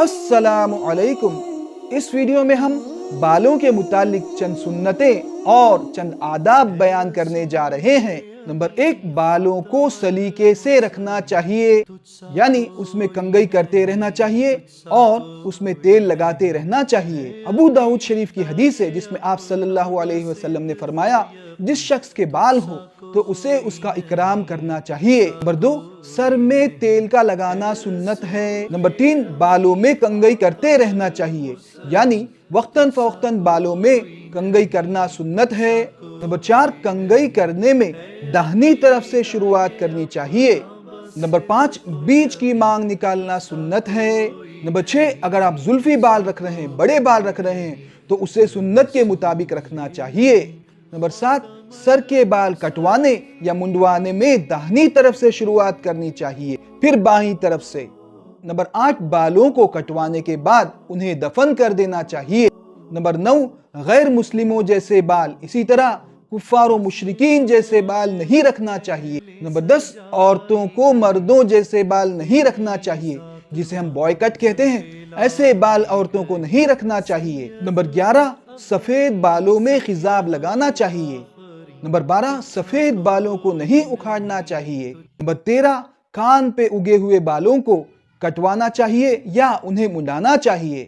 السلام علیکم۔ اس ویڈیو میں ہم بالوں کے متعلق چند سنتیں اور چند آداب بیان کرنے جا رہے ہیں۔ نمبر 1، بالوں کو سلیقے سے رکھنا چاہیے، یعنی اس میں کنگھی کرتے رہنا چاہیے اور اس میں تیل لگاتے رہنا چاہیے۔ ابو داؤد شریف کی حدیث ہے جس میں آپ صلی اللہ علیہ وسلم نے فرمایا، جس شخص کے بال ہو تو اسے اس کا اکرام کرنا چاہیے۔ نمبر 2، سر میں تیل کا لگانا سنت ہے۔ نمبر 3، بالوں میں کنگھی کرتے رہنا چاہیے، یعنی وقتاً فوقتاً بالوں میں کنگھی کرنا سنت ہے۔ نمبر 4، کنگھی کرنے میں داہنی طرف سے شروعات کرنی چاہیے۔ نمبر 5، بیچ کی مانگ نکالنا سنت ہے۔ نمبر 6، اگر آپ زلفی بال رکھ رہے ہیں، بڑے بال رکھ رہے ہیں تو اسے سنت کے مطابق رکھنا چاہیے۔ نمبر 7، سر کے بال کٹوانے یا منڈوانے میں داہنی طرف سے شروعات کرنی چاہیے، پھر بائیں طرف سے۔ نمبر 8، بالوں کو کٹوانے کے بعد انہیں دفن کر دینا چاہیے۔ نمبر 9، غیر مسلموں جیسے بال، اسی طرح کفار و مشرکین جیسے بال نہیں رکھنا چاہیے۔ نمبر 10، عورتوں کو مردوں جیسے بال نہیں رکھنا چاہیے، جسے ہم بوائے کٹ کہتے ہیں، ایسے بال عورتوں کو نہیں رکھنا چاہیے۔ نمبر 11، سفید بالوں میں خضاب لگانا چاہیے۔ نمبر 12، سفید بالوں کو نہیں اکھاڑنا چاہیے۔ نمبر 13، کان پہ اگے ہوئے بالوں کو کٹوانا چاہیے یا انہیں منڈانا چاہیے۔